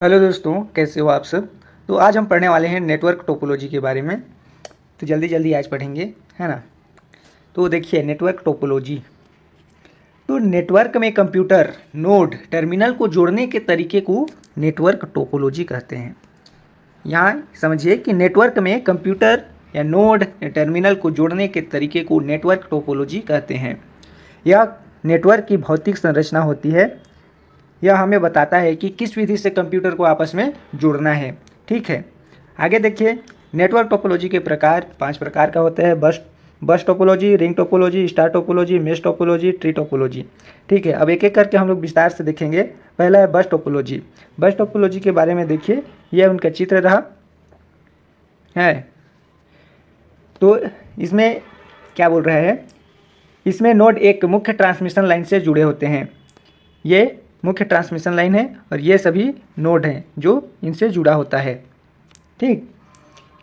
Hello दोस्तों, कैसे हो आप सब। तो आज हम पढ़ने वाले हैं नेटवर्क टोपोलॉजी के बारे में। तो जल्दी जल्दी आज पढ़ेंगे, है ना। तो देखिए नेटवर्क टोपोलॉजी। तो नेटवर्क में कंप्यूटर नोड टर्मिनल को जोड़ने के तरीके को नेटवर्क टोपोलॉजी कहते हैं। यहाँ समझिए कि नेटवर्क में कंप्यूटर या नोड या टर्मिनल को जोड़ने के तरीके को नेटवर्क टोपोलॉजी कहते हैं। यह नेटवर्क की भौतिक संरचना होती है। यह हमें बताता है कि किस विधि से कंप्यूटर को आपस में जोड़ना है। ठीक है, आगे देखिए। नेटवर्क टोपोलॉजी के प्रकार 5 प्रकार का होता है। बस topology, ring topology, star topology, mesh topology, tree topology. ठीक है, अब एक एक करके हम लोग विस्तार से देखेंगे। पहला है बस टोपोलॉजी। बस टोपोलॉजी के बारे में देखिए, यह उनका चित्र रहा है। तो इसमें क्या बोल रहा है, इसमें नोड एक मुख्य ट्रांसमिशन लाइन से जुड़े होते हैं। ये मुख्य ट्रांसमिशन लाइन है और ये सभी नोड हैं जो इनसे जुड़ा होता है। ठीक,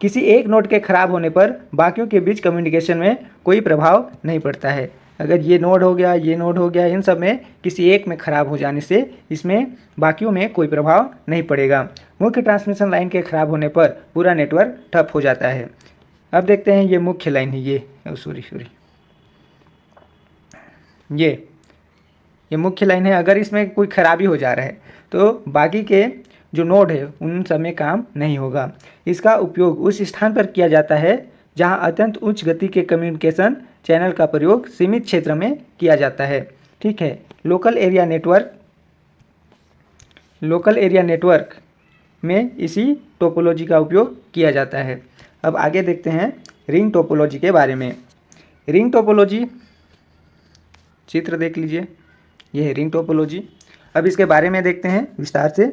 किसी एक नोड के खराब होने पर बाकियों के बीच कम्युनिकेशन में कोई प्रभाव नहीं पड़ता है। अगर ये नोड हो गया, ये नोड हो गया, इन सब में किसी एक में खराब हो जाने से इसमें बाकियों में कोई प्रभाव नहीं पड़ेगा। मुख्य ट्रांसमिशन लाइन के खराब होने पर पूरा नेटवर्क ठप हो जाता है। अब देखते हैं, ये मुख्य लाइन है, ये मुख्य लाइन है। अगर इसमें कोई खराबी हो जा रहा है तो बाकी के जो नोड है उन सब में काम नहीं होगा। इसका उपयोग उस स्थान पर किया जाता है जहां अत्यंत उच्च गति के कम्युनिकेशन चैनल का प्रयोग सीमित क्षेत्र में किया जाता है। ठीक है, लोकल एरिया नेटवर्क में इसी टोपोलॉजी का उपयोग किया जाता है। अब आगे देखते हैं रिंग टोपोलॉजी के बारे में। रिंग टोपोलॉजी, चित्र देख लीजिए, ये है रिंग टोपोलॉजी। अब इसके बारे में देखते हैं विस्तार से।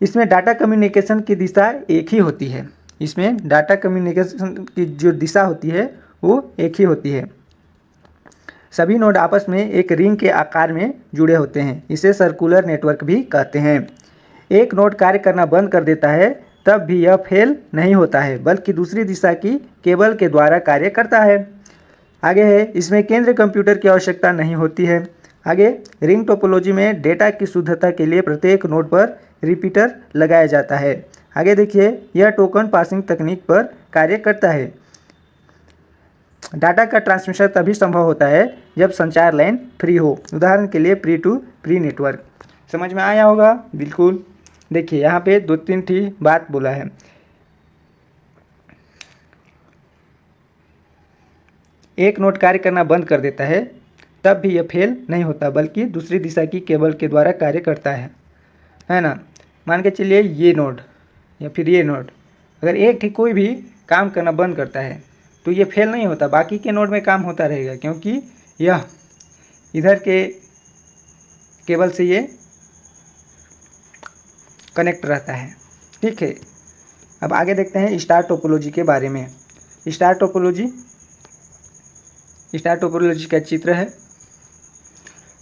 इसमें डाटा कम्युनिकेशन की दिशा एक ही होती है। इसमें डाटा कम्युनिकेशन की जो दिशा होती है वो एक ही होती है। सभी नोड आपस में एक रिंग के आकार में जुड़े होते हैं। इसे सर्कुलर नेटवर्क भी कहते हैं। एक नोड कार्य करना बंद कर देता है तब भी यह फेल नहीं होता है, बल्कि दूसरी दिशा की केबल के द्वारा कार्य करता है। आगे है, इसमें केंद्र कंप्यूटर की आवश्यकता नहीं होती है। आगे, रिंग टोपोलॉजी में डेटा की शुद्धता के लिए प्रत्येक नोड पर रिपीटर लगाया जाता है। आगे देखिए, यह टोकन पासिंग तकनीक पर कार्य करता है। डाटा का ट्रांसमिशन तभी संभव होता है जब संचार लाइन फ्री हो। उदाहरण के लिए प्री टू प्री नेटवर्क। समझ में आया होगा, बिल्कुल। देखिए यहाँ पे 2-3 ठी बात बोला है। एक नोड कार्य करना बंद कर देता है तब भी यह फेल नहीं होता, बल्कि दूसरी दिशा की केबल के द्वारा कार्य करता है ना। मान के चलिए ये नोड या फिर ये नोड अगर एक ठीक कोई भी काम करना बंद करता है तो ये फेल नहीं होता, बाकी के नोड में काम होता रहेगा, क्योंकि यह इधर के केबल से ये कनेक्ट रहता है। ठीक है, अब आगे देखते हैं स्टार टोपोलॉजी के बारे में। स्टार टोपोलॉजी का चित्र है।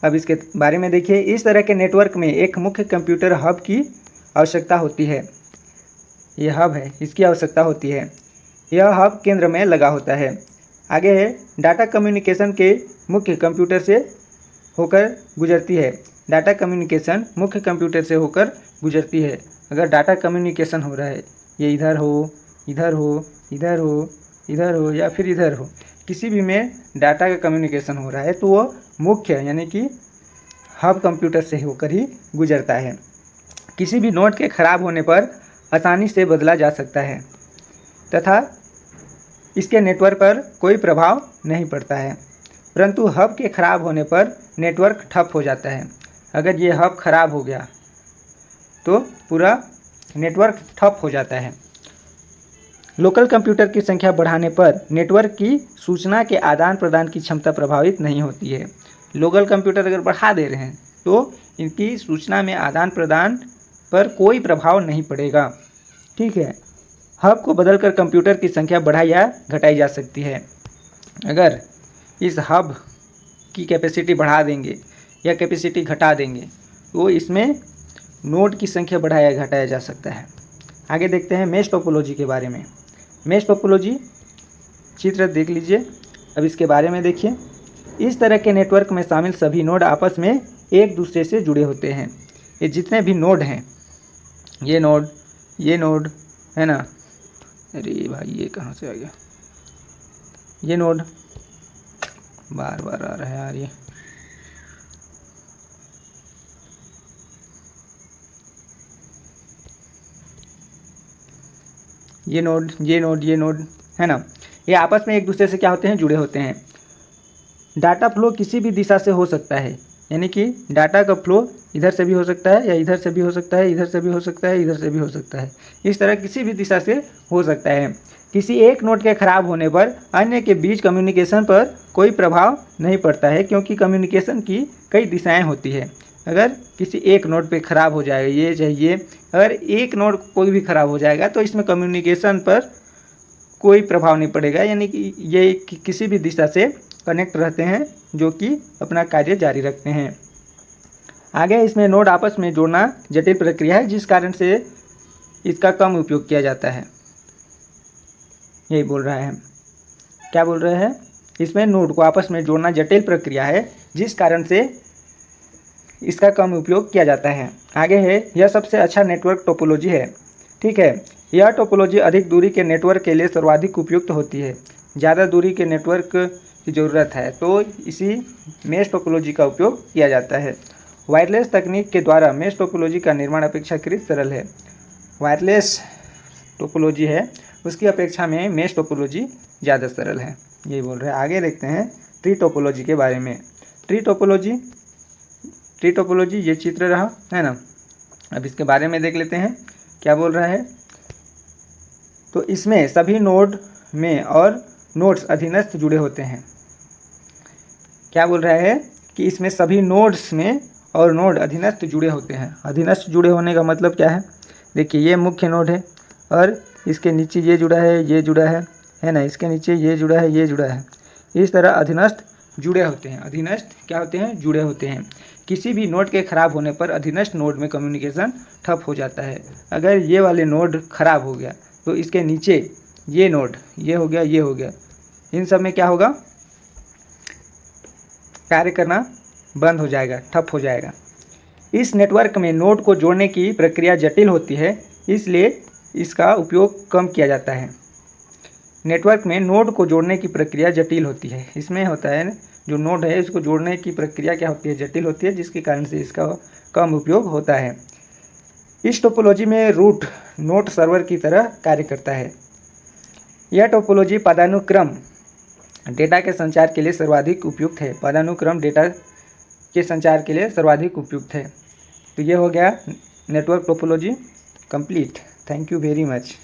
अब इसके बारे में देखिए। इस तरह के नेटवर्क में एक मुख्य कंप्यूटर हब की आवश्यकता होती है। ये हब है, इसकी आवश्यकता होती है। यह हब केंद्र में लगा होता है। आगे है, डाटा कम्युनिकेशन के मुख्य कंप्यूटर से होकर गुजरती है। डाटा कम्युनिकेशन मुख्य कंप्यूटर से होकर गुजरती है। अगर डाटा कम्युनिकेशन हो रहा है, ये इधर हो, इधर हो, इधर हो, इधर हो या फिर इधर हो, किसी भी में डाटा का कम्युनिकेशन हो रहा है तो वो मुख्य यानी कि हब कंप्यूटर से होकर ही गुजरता है। किसी भी नोड के खराब होने पर आसानी से बदला जा सकता है तथा इसके नेटवर्क पर कोई प्रभाव नहीं पड़ता है, परंतु हब के खराब होने पर नेटवर्क ठप हो जाता है। अगर ये हब खराब हो गया तो पूरा नेटवर्क ठप हो जाता है। लोकल कंप्यूटर की संख्या बढ़ाने पर नेटवर्क की सूचना के आदान प्रदान की क्षमता प्रभावित नहीं होती है। लोकल कंप्यूटर अगर बढ़ा दे रहे हैं तो इनकी सूचना में आदान प्रदान पर कोई प्रभाव नहीं पड़ेगा। ठीक है, हब को बदलकर कंप्यूटर की संख्या बढ़ाई या घटाई जा सकती है। अगर इस हब की कैपेसिटी बढ़ा देंगे या कैपेसिटी घटा देंगे तो इसमें नोड की संख्या बढ़ाया घटाया जा सकता है। आगे देखते हैं मेश टोपोलॉजी के बारे में। मेश टोपोलॉजी चित्र देख लीजिए। अब इसके बारे में देखिए। इस तरह के नेटवर्क में शामिल सभी नोड आपस में एक दूसरे से जुड़े होते हैं। ये जितने भी नोड हैं ये नोड है ना, अरे भाई ये कहाँ से आ गया, ये नोड बार बार आ रहा है यार, ये नोड है ना, ये आपस में एक दूसरे से क्या होते हैं, जुड़े होते हैं। डाटा फ्लो किसी भी दिशा से हो सकता है, यानी कि डाटा का फ्लो इधर से भी हो सकता है, या इधर से भी हो सकता है, इधर से भी हो सकता है, इधर से भी हो सकता है, इस तरह किसी भी दिशा से हो सकता है। किसी एक नोड के खराब होने पर अन्य के बीच कम्युनिकेशन पर कोई प्रभाव नहीं पड़ता है, क्योंकि कम्युनिकेशन की कई दिशाएं होती है। अगर किसी एक नोड पे ख़राब हो जाएगा, ये चाहिए, अगर एक नोड कोई भी ख़राब हो जाएगा तो इसमें कम्युनिकेशन पर कोई प्रभाव नहीं पड़ेगा, यानी कि ये किसी भी दिशा से कनेक्ट रहते हैं, जो कि अपना कार्य जारी रखते हैं। आगे इसमें नोड आपस में जोड़ना जटिल प्रक्रिया है, जिस कारण से इसका कम उपयोग किया जाता है। यही बोल रहा है, क्या बोल रहे हैं, इसमें नोड को आपस में जोड़ना जटिल प्रक्रिया है, जिस कारण से इसका कम उपयोग किया जाता है। आगे है, यह सबसे अच्छा नेटवर्क टोपोलॉजी है। ठीक है, यह टोपोलॉजी अधिक दूरी के नेटवर्क के लिए सर्वाधिक उपयुक्त होती है। ज़्यादा दूरी के नेटवर्क की ज़रूरत है तो इसी मेश टोपोलॉजी का उपयोग किया जाता है। वायरलेस तकनीक के द्वारा मेश टोपोलॉजी का निर्माण अपेक्षाकृत सरल है। वायरलेस टोपोलॉजी है उसकी अपेक्षा में मेश टोपोलॉजी ज़्यादा सरल है, यही बोल रहे हैं। आगे देखते हैं ट्री टोपोलॉजी के बारे में। ट्री टोपोलॉजी ये चित्र रहा है ना, अब इसके बारे में देख लेते हैं क्या बोल रहा है। तो इसमें सभी नोड में और नोड्स अधीनस्थ जुड़े होते हैं। क्या बोल रहा है कि इसमें सभी नोड्स में और नोड अधीनस्थ जुड़े होते हैं। अधीनस्थ जुड़े होने का मतलब क्या है, देखिए ये मुख्य नोड है और इसके नीचे ये जुड़ा है ना, इसके नीचे ये जुड़ा है, ये जुड़ा है, इस तरह अधीनस्थ जुड़े होते हैं। अधीनस्थ क्या होते हैं, जुड़े होते हैं। किसी भी नोड के खराब होने पर अधीनस्थ नोड में कम्युनिकेशन ठप हो जाता है। अगर ये वाले नोड खराब हो गया तो इसके नीचे ये नोड, ये हो गया, इन सब में क्या होगा, कार्य करना बंद हो जाएगा, ठप हो जाएगा। इस नेटवर्क में नोड को जोड़ने की प्रक्रिया जटिल होती है, इसलिए इसका उपयोग कम किया जाता है। नेटवर्क में नोड को जोड़ने की प्रक्रिया जटिल होती है, इसमें होता है जो नोड है इसको जोड़ने की प्रक्रिया क्या होती है, जटिल होती है, जिसके कारण से इसका कम उपयोग होता है। इस टोपोलॉजी में रूट नोड सर्वर की तरह कार्य करता है। यह टोपोलॉजी पदानुक्रम डेटा के संचार के लिए सर्वाधिक उपयुक्त है। पदानुक्रम डेटा के संचार के लिए सर्वाधिक उपयुक्त है। तो ये हो गया network topology complete. Thank you very much.